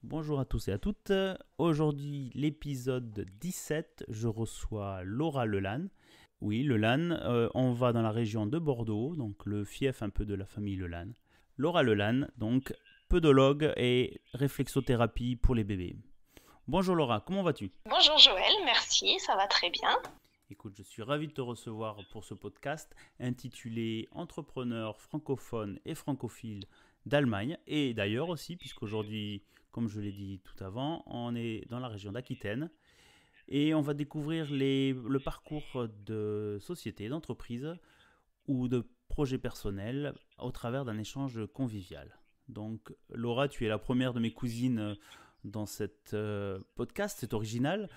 Bonjour à tous et à toutes. Aujourd'hui, l'épisode 17, je reçois Laura Lelanne. Oui, Lelanne, on va dans la région de Bordeaux, donc le fief un peu de la famille Lelanne. Laura Lelanne, donc podologue et réflexothérapie pour les bébés. Bonjour Laura, comment vas-tu? Bonjour Joël, merci, ça va très bien. Écoute, je suis ravi de te recevoir pour ce podcast intitulé Entrepreneurs francophones et francophiles d'Allemagne et d'ailleurs aussi, puisqu'aujourd'hui, comme je l'ai dit tout avant, on est dans la région d'Aquitaine et on va découvrir le parcours de sociétés, d'entreprises ou de projets personnels au travers d'un échange convivial. Donc Laura, tu es la première de mes cousines dans cette podcast, c'est original.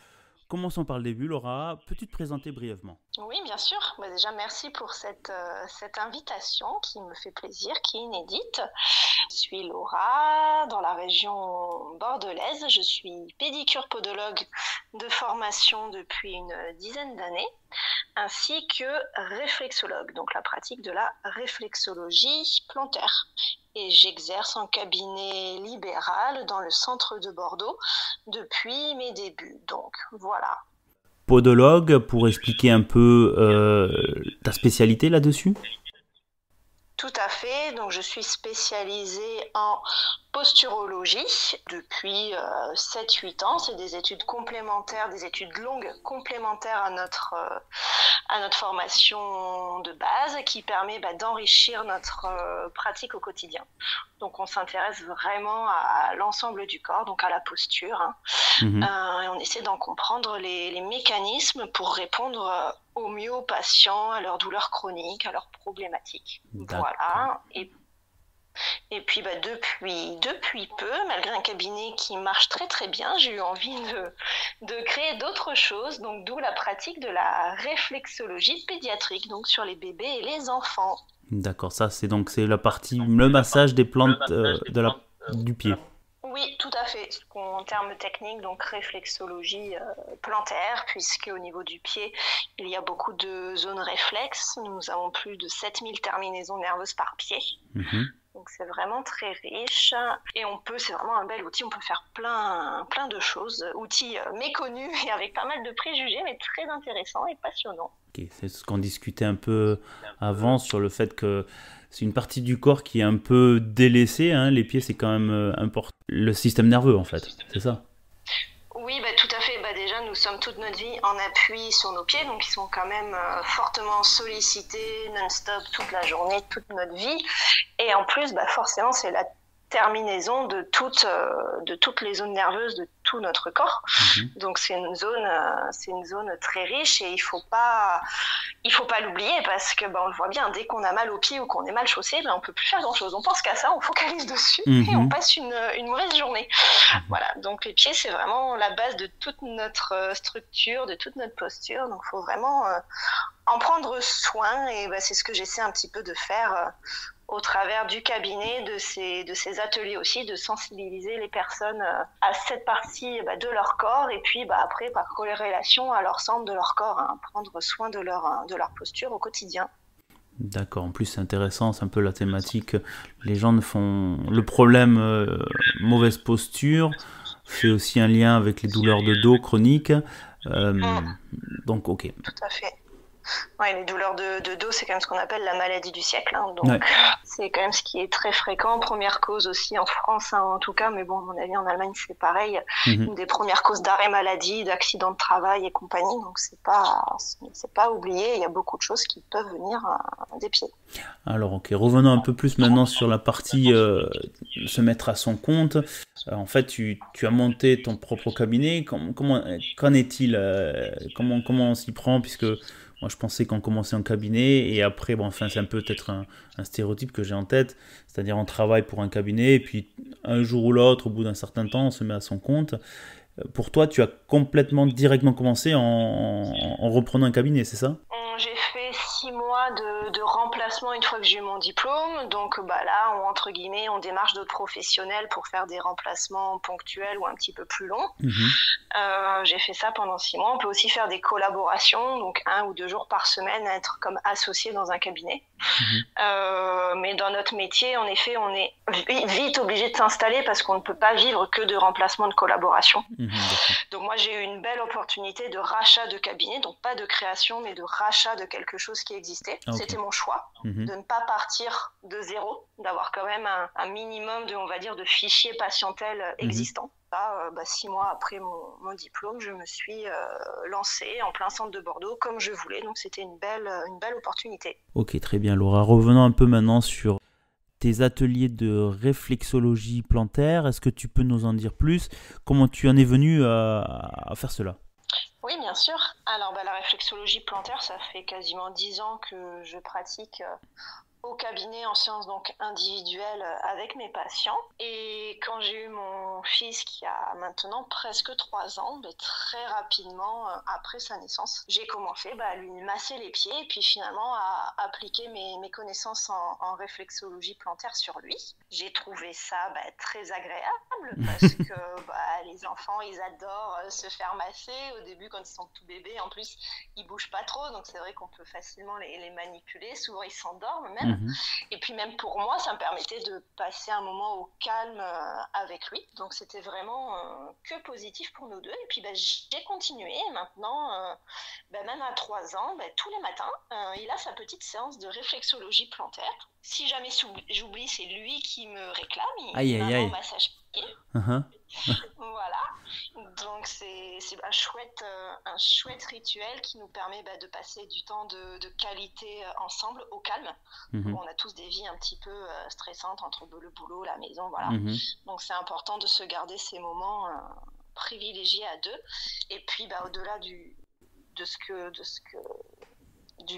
Commençons par le début, Laura. Peux-tu te présenter brièvement? Oui, bien sûr. Déjà, merci pour cette invitation qui me fait plaisir, qui est inédite. Je suis Laura, dans la région bordelaise. Je suis pédicure-podologue de formation depuis une dizaine d'années, ainsi que réflexologue, donc la pratique de la réflexologie plantaire. Et j'exerce en cabinet libéral dans le centre de Bordeaux depuis mes débuts. Donc voilà. Podologue, pour expliquer un peu ta spécialité là-dessus? Tout à fait. Donc je suis spécialisée en posturologie depuis 7-8 ans. C'est des études complémentaires, des études longues complémentaires à notre formation de base qui permet d'enrichir notre pratique au quotidien. Donc on s'intéresse vraiment à l'ensemble du corps, donc à la posture. Et on essaie d'en comprendre les mécanismes pour répondre au mieux aux patients, à leurs douleurs chroniques, à leurs problématiques. D'accord. Voilà. Et puis depuis peu, malgré un cabinet qui marche très très bien, j'ai eu envie de créer d'autres choses, donc d'où la pratique de la réflexologie pédiatrique, donc sur les bébés et les enfants. D'accord, ça c'est la partie, le massage des plantes du pied. Oui, tout à fait. En termes techniques, donc réflexologie plantaire, puisque au niveau du pied, il y a beaucoup de zones réflexes. Nous avons plus de 7000 terminaisons nerveuses par pied. Donc c'est vraiment très riche et c'est vraiment un bel outil, on peut faire plein de choses, outil méconnu et avec pas mal de préjugés mais très intéressant et passionnant. Ok, c'est ce qu'on discutait un peu avant sur le fait que c'est une partie du corps qui est un peu délaissée, hein. Les pieds c'est quand même important. Le système nerveux en fait, c'est ça? Oui, tout à fait. Déjà, nous sommes toute notre vie en appui sur nos pieds, donc ils sont quand même fortement sollicités non-stop toute la journée, toute notre vie. Et en plus, forcément, c'est la terminaison de toutes les zones nerveuses de tout notre corps. Donc c'est une zone très riche et il faut pas l'oublier parce que on le voit bien, dès qu'on a mal aux pieds ou qu'on est mal chaussé, on peut plus faire grand chose. On pense qu'à ça, on focalise dessus et on passe une mauvaise journée. Voilà, donc les pieds c'est vraiment la base de toute notre structure, de toute notre posture. Donc il faut vraiment en prendre soin et c'est ce que j'essaie un petit peu de faire au travers du cabinet, de ces ateliers aussi, de sensibiliser les personnes à cette partie de leur corps et puis après par corrélation à l'ensemble de leur corps, prendre soin de leur posture au quotidien. D'accord, en plus c'est intéressant, c'est un peu la thématique. Les gens ne font... Le problème mauvaise posture fait aussi un lien avec les douleurs de dos chroniques. Donc ok. Tout à fait. Ouais, les douleurs de dos, c'est quand même ce qu'on appelle la maladie du siècle. Donc, c'est quand même ce qui est très fréquent. Première cause aussi en France, en tout cas. Mais bon, à mon avis, en Allemagne, c'est pareil. Une des premières causes d'arrêt maladie, d'accident de travail et compagnie. Donc, c'est pas oublié. Il y a beaucoup de choses qui peuvent venir des pieds. Alors, ok, revenons un peu plus maintenant sur la partie se mettre à son compte. En fait, tu as monté ton propre cabinet. Qu'en est-il comment on s'y prend? Puisque moi, je pensais qu'on commençait en cabinet et après, c'est un peu peut-être un stéréotype que j'ai en tête. C'est-à-dire, on travaille pour un cabinet et puis un jour ou l'autre, au bout d'un certain temps, on se met à son compte. Pour toi, tu as directement commencé en reprenant un cabinet, c'est ça? J'ai fait 6 6 mois de remplacement une fois que j'ai eu mon diplôme. Donc là, entre guillemets, on démarche d'autres professionnels pour faire des remplacements ponctuels ou un petit peu plus longs. J'ai fait ça pendant 6 mois. On peut aussi faire des collaborations, donc 1 ou 2 jours par semaine, être comme associé dans un cabinet. Mais dans notre métier, en effet, on est vite obligé de s'installer parce qu'on ne peut pas vivre que de remplacement de collaboration. Donc moi, j'ai eu une belle opportunité de rachat de cabinet, donc pas de création, mais de rachat de quelque chose qui existait. C'était mon choix, de ne pas partir de zéro, d'avoir quand même un minimum de, on va dire, de fichiers patientèle existants. 6 mois après mon diplôme, je me suis lancée en plein centre de Bordeaux comme je voulais, donc c'était une belle opportunité. Ok, très bien Laura. Revenons un peu maintenant sur tes ateliers de réflexologie plantaire. Est-ce que tu peux nous en dire plus? Comment tu en es venue à faire cela? Oui, bien sûr. Alors, la réflexologie plantaire, ça fait quasiment 10 ans que je pratique au cabinet en séance donc individuelle avec mes patients. Et quand j'ai eu mon fils qui a maintenant presque 3 ans, très rapidement après sa naissance, j'ai commencé à lui masser les pieds et puis finalement à appliquer mes connaissances en réflexologie plantaire sur lui. J'ai trouvé ça très agréable parce que les enfants, ils adorent se faire masser. Au début, quand ils sont tout bébés, en plus, ils bougent pas trop, donc c'est vrai qu'on peut facilement les manipuler. Souvent, ils s'endorment même. Et puis même pour moi, ça me permettait de passer un moment au calme avec lui. Donc c'était vraiment que positif pour nous deux. Et puis j'ai continué. Et maintenant, même à 3 ans, tous les matins, il a sa petite séance de réflexologie plantaire. Si jamais j'oublie, c'est lui qui me réclame. Il m'a un massage pied. Voilà. Donc c'est un chouette rituel qui nous permet de passer du temps de qualité ensemble au calme. On a tous des vies un petit peu stressantes entre le boulot, la maison, voilà. Donc c'est important de se garder ces moments privilégiés à deux. Et puis au-delà du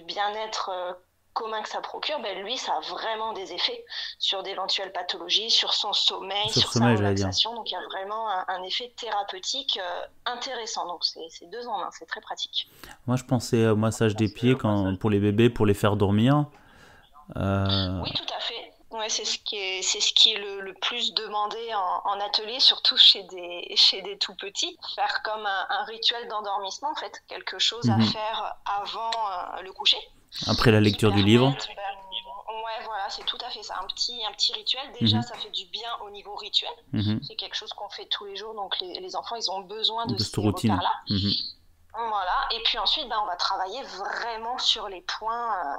bien-être commun que ça procure, lui, ça a vraiment des effets sur d'éventuelles pathologies, sur son sommeil, sur sa relaxation. Donc, il y a vraiment un effet thérapeutique intéressant. Donc, c'est 2 en 1, c'est très pratique. Moi, je pensais au massage des pieds pour les bébés, pour les faire dormir. Oui, tout à fait. Ouais, c'est ce qui est le plus demandé en atelier, surtout chez des tout petits. Faire comme un rituel d'endormissement, en fait, quelque chose à faire avant le coucher. Après la lecture du livre. Ouais, voilà, c'est tout à fait ça. Un petit rituel. Déjà, ça fait du bien au niveau rituel. C'est quelque chose qu'on fait tous les jours. Donc, les enfants, ils ont besoin de ces repères-là. Voilà. Et puis ensuite, on va travailler vraiment sur les points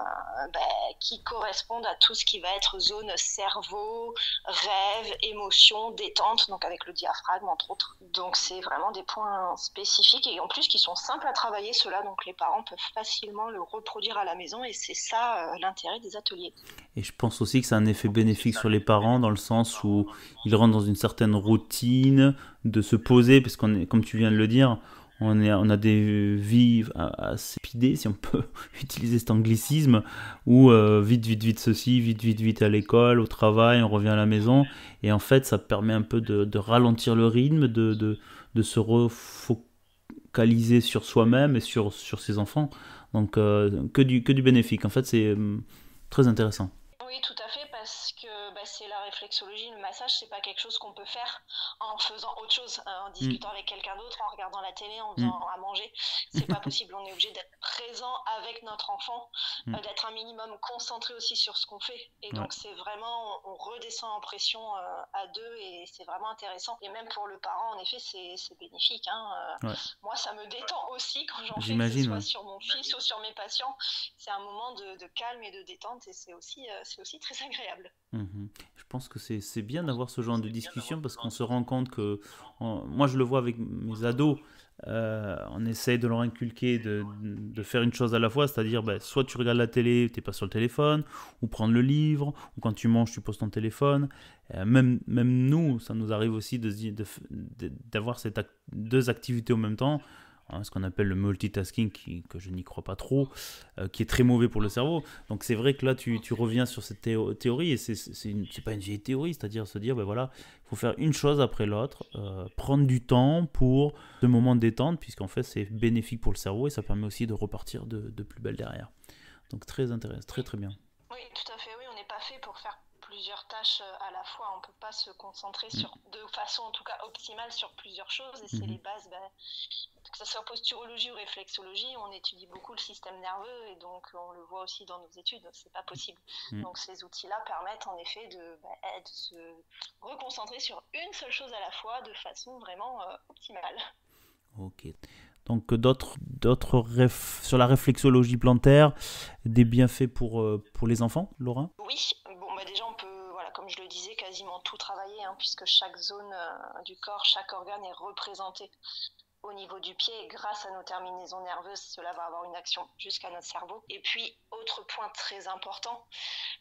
qui correspondent à tout ce qui va être zone cerveau, rêve, émotion, détente, donc avec le diaphragme, entre autres. Donc, c'est vraiment des points spécifiques et en plus qui sont simples à travailler, ceux-là. Donc, les parents peuvent facilement le reproduire à la maison et c'est ça l'intérêt des ateliers. Et je pense aussi que c'est un effet bénéfique sur les parents dans le sens où ils rentrent dans une certaine routine de se poser, parce qu'on est, comme tu viens de le dire, on a des vies assez speedées, si on peut utiliser cet anglicisme, où vite ceci, vite à l'école, au travail, on revient à la maison. Et en fait, ça permet un peu de ralentir le rythme, de se refocaliser sur soi-même et sur ses enfants. Donc, que du bénéfique. En fait, c'est très intéressant. Oui, tout à fait, parce que c'est la réflexologie, le massage, c'est pas quelque chose qu'on peut faire en faisant autre chose, en discutant avec quelqu'un d'autre, en regardant la télé, en faisant à manger. C'est pas possible, on est obligé d'être présent avec notre enfant, d'être un minimum concentré aussi sur ce qu'on fait. Et donc c'est vraiment, on redescend en pression à deux et c'est vraiment intéressant. Et même pour le parent, en effet, c'est bénéfique. Moi, ça me détend aussi quand j'en fais, que ce soit sur mon fils ou sur mes patients. C'est un moment de calme et de détente et c'est aussi très agréable. Je pense que c'est bien d'avoir ce genre de discussion parce qu'on se rend compte que, moi je le vois avec mes ados, on essaye de leur inculquer de faire une chose à la fois, c'est-à-dire soit tu regardes la télé, tu n'es pas sur le téléphone, ou prendre le livre, ou quand tu manges tu poses ton téléphone. Même nous, ça nous arrive aussi d'avoir deux activités en même temps. Ce qu'on appelle le multitasking, que je n'y crois pas trop, qui est très mauvais pour le cerveau. Donc c'est vrai que là, tu reviens sur cette théorie, et c'est pas une vieille théorie, c'est-à-dire se dire, il faut faire une chose après l'autre, prendre du temps pour ce moment de détente, puisqu'en fait, c'est bénéfique pour le cerveau, et ça permet aussi de repartir de plus belle derrière. Donc très intéressant, très très bien. Oui, tout à fait. Oui, on n'est pas fait pour faire plusieurs tâches à la fois. On ne peut pas se concentrer de façon en tout cas optimale sur plusieurs choses. Et c'est les bases, que ce soit en posturologie ou réflexologie, on étudie beaucoup le système nerveux et donc on le voit aussi dans nos études. C'est pas possible. Donc ces outils-là permettent en effet de se reconcentrer sur une seule chose à la fois de façon vraiment optimale. Ok. Donc sur la réflexologie plantaire, des bienfaits pour les enfants, Laura? Oui, bon, déjà on peut, voilà, comme je le disais, quasiment tout travailler, puisque chaque zone du corps, chaque organe est représenté au niveau du pied et grâce à nos terminaisons nerveuses, cela va avoir une action jusqu'à notre cerveau. Et puis, autre point très important,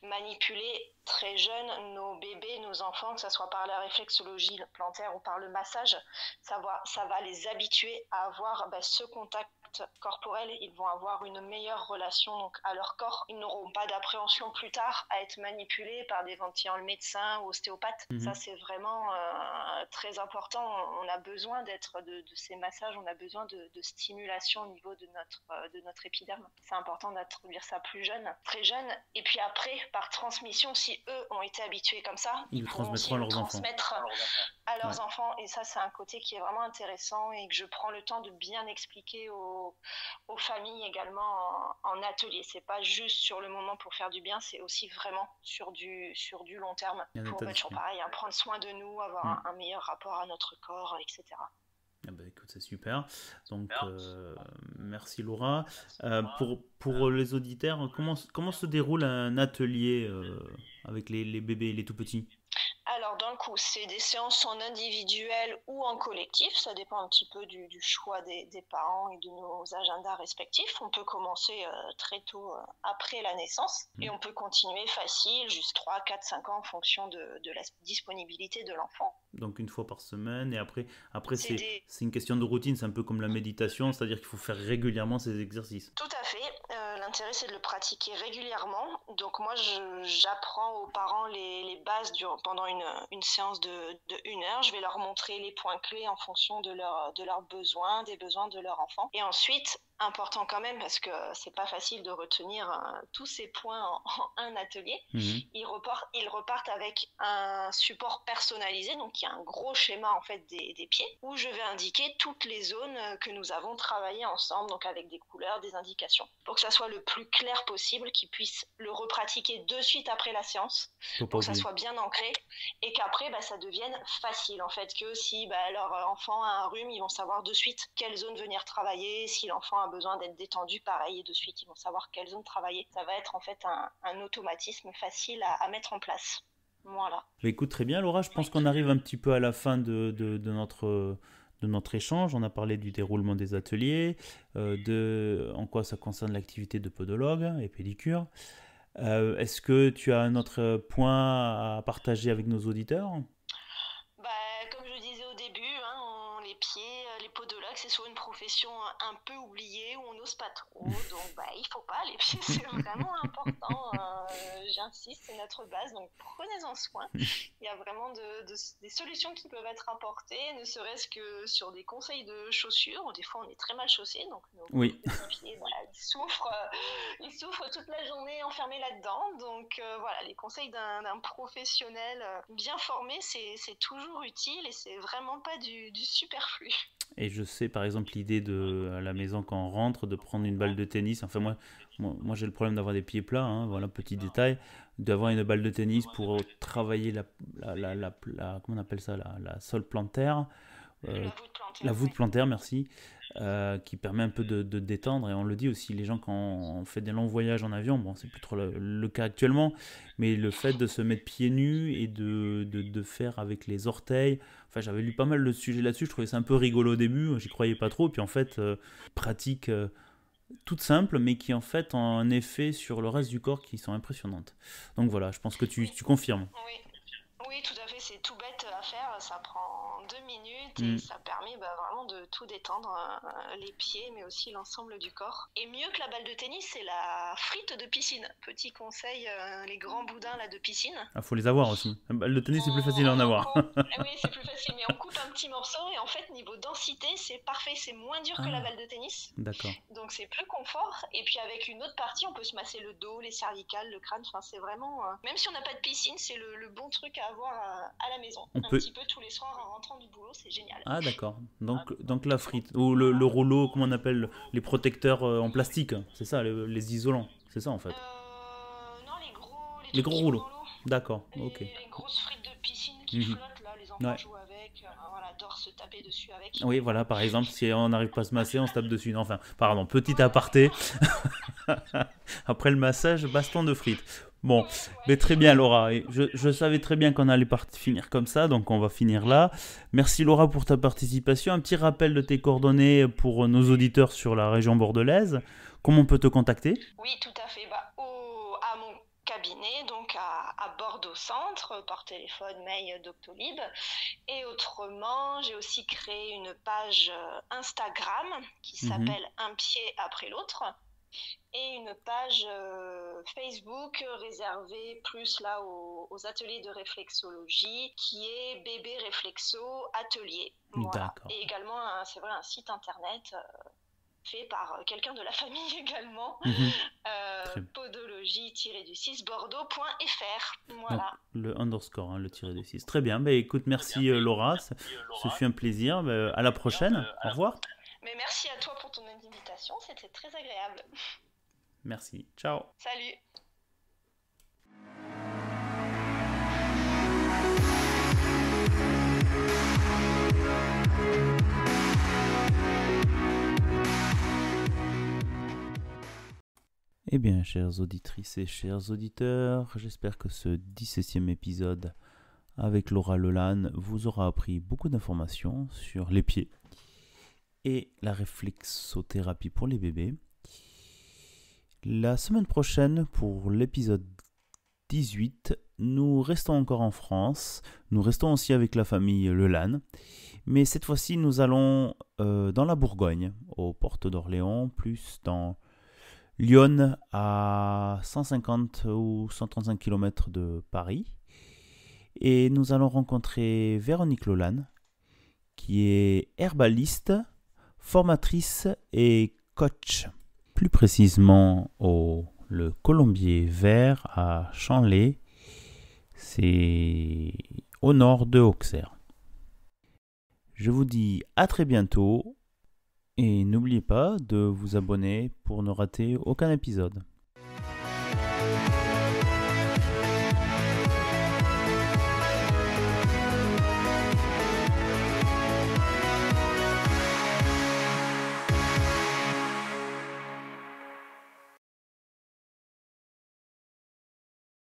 manipuler très jeune nos bébés, nos enfants, que ce soit par la réflexologie plantaire ou par le massage, ça va les habituer à avoir ce contact corporel. Ils vont avoir une meilleure relation donc à leur corps. Ils n'auront pas d'appréhension plus tard à être manipulés par d'éventuels médecins ou ostéopathes. Ça, c'est vraiment très important. On a besoin de ces massages, on a besoin de stimulation au niveau de notre épiderme. C'est important d'introduire ça très jeune. Et puis après, par transmission, si eux ont été habitués comme ça, ils transmettront à leurs enfants. Et ça, c'est un côté qui est vraiment intéressant et que je prends le temps de bien expliquer aux familles également en atelier. C'est pas juste sur le moment pour faire du bien, c'est aussi vraiment sur du long terme. Pour toujours pareil, prendre soin de nous, avoir un meilleur rapport à notre corps, etc. Ah bah écoute, c'est super. Donc merci Laura. Pour les auditeurs, comment se déroule un atelier avec les bébés, les tout petits? Alors, d'un coup, c'est des séances en individuel ou en collectif. Ça dépend un petit peu du choix des parents et de nos agendas respectifs. On peut commencer très tôt après la naissance et on peut continuer facile jusqu'à 3, 4, 5 ans en fonction de la disponibilité de l'enfant. Donc une fois par semaine et après c'est une question de routine, c'est un peu comme la méditation, c'est-à-dire qu'il faut faire régulièrement ces exercices. Tout à fait. L'intérêt, c'est de le pratiquer régulièrement. Donc moi, j'apprends aux parents les bases pendant une séance de 1 heure. Je vais leur montrer les points clés en fonction de leurs besoins, des besoins de leur enfant. Et ensuite, important quand même, parce que c'est pas facile de retenir tous ces points en un atelier. Ils repartent avec un support personnalisé, donc il y a un gros schéma en fait des pieds, où je vais indiquer toutes les zones que nous avons travaillées ensemble, donc avec des couleurs, des indications, pour que ça soit le plus clair possible, qu'ils puissent le repratiquer de suite après la séance, pour que ça soit bien ancré, et qu'après ça devienne facile en fait, que si leur enfant a un rhume, ils vont savoir de suite quelle zone venir travailler. Si l'enfant a besoin d'être détendu, pareil, et de suite ils vont savoir quelle zone travailler. Ça va être en fait un automatisme facile à mettre en place. Voilà. Écoute, très bien Laura, je pense qu'on arrive un petit peu à la fin de notre échange. On a parlé du déroulement des ateliers, en quoi ça concerne l'activité de podologue et pédicure. Est-ce que tu as un autre point à partager avec nos auditeurs? Comme je le disais au début, les pieds, les podologues, c'est soit une profession un peu oubliée où on n'ose pas trop. Donc il faut pas, les pieds c'est vraiment important. J'insiste, c'est notre base, donc prenez-en soin. Il y a vraiment des solutions qui peuvent être apportées, ne serait-ce que sur des conseils de chaussures, où des fois on est très mal chaussés, donc nos pieds ils souffrent toute la journée enfermés là-dedans. Donc les conseils d'un professionnel bien formé, c'est toujours utile et c'est vraiment pas du superflu. Et je sais par exemple l'idée à la maison quand on rentre de prendre une balle de tennis. Enfin moi j'ai le problème d'avoir des pieds plats, voilà, petit détail, d'avoir une balle de tennis pour travailler comment on appelle ça, la sole plantaire, la voûte plantaire, merci, qui permet un peu de détendre. Et on le dit aussi, les gens quand on fait des longs voyages en avion, bon c'est plus trop le cas actuellement, mais le fait de se mettre pieds nus et de faire avec les orteils, enfin j'avais lu pas mal de sujets là-dessus, je trouvais ça un peu rigolo au début, j'y croyais pas trop, puis en fait pratique toute simple, mais qui en fait ont un effet sur le reste du corps qui sont impressionnantes. Donc voilà, je pense que tu confirmes. Oui, tout à fait, c'est tout bête à faire, ça prend 2 minutes et ça permet vraiment de tout détendre, les pieds mais aussi l'ensemble du corps. Et mieux que la balle de tennis, c'est la frite de piscine. Petit conseil, les grands boudins là de piscine. Ah, faut les avoir aussi. Le tennis, c'est plus facile à en avoir. Oui, c'est plus facile, mais on coupe un petit morceau et en fait, niveau densité, c'est parfait. C'est moins dur que la balle de tennis. D'accord. Donc c'est plus confort. Et puis avec une autre partie, on peut se masser le dos, les cervicales, le crâne. Enfin, c'est vraiment... Même si on n'a pas de piscine, c'est le bon truc à avoir à la maison. Petit peu tous les soirs en rentrant du boulot, c'est génial. Ah d'accord. Donc la frite, ou le rouleau, comment on appelle, les protecteurs en plastique, c'est ça, les isolants, c'est ça en fait. Non, les gros rouleaux. D'accord, ok. Les grosses frites de piscine qui flottent, là, les enfants jouent avec, adorent se taper dessus avec. Oui, voilà, par exemple, si on n'arrive pas à se masser, on se tape dessus. Enfin, pardon, petit aparté. Après le massage, baston de frites. Bon, mais très bien Laura, je savais très bien qu'on allait finir comme ça, donc on va finir là. Merci Laura pour ta participation. Un petit rappel de tes coordonnées pour nos auditeurs sur la région bordelaise. Comment on peut te contacter ? Oui, tout à fait. À mon cabinet, donc à Bordeaux Centre, par téléphone, mail, Doctolib. Et autrement, j'ai aussi créé une page Instagram qui s'appelle Un pied après l'autre. Et une page Facebook réservée plus là aux ateliers de réflexologie qui est Bébé Réflexo Atelier. Voilà. Et également, c'est vrai, un site internet fait par quelqu'un de la famille également, podologie-du6 bordeaux.fr. Voilà. Donc, le underscore, le tiré du 6. Très bien, écoute, merci Laura, ce fut un plaisir. À la prochaine, au revoir. Mais merci à toi pour ton invitation, c'était très agréable. Merci, ciao. Salut. Eh bien, chères auditrices et chers auditeurs, j'espère que ce 17e épisode avec Laura Lelanne vous aura appris beaucoup d'informations sur les pieds et la réflexothérapie pour les bébés. La semaine prochaine, pour l'épisode 18, nous restons encore en France, nous restons aussi avec la famille Lelanne, mais cette fois-ci nous allons dans la Bourgogne, aux portes d'Orléans, plus dans Lyon, à 150 ou 135 km de Paris, et nous allons rencontrer Véronique Lelanne, qui est herbaliste, formatrice et coach. Plus précisément le Colombier Vert à Chanlay, c'est au nord de Auxerre. Je vous dis à très bientôt et n'oubliez pas de vous abonner pour ne rater aucun épisode.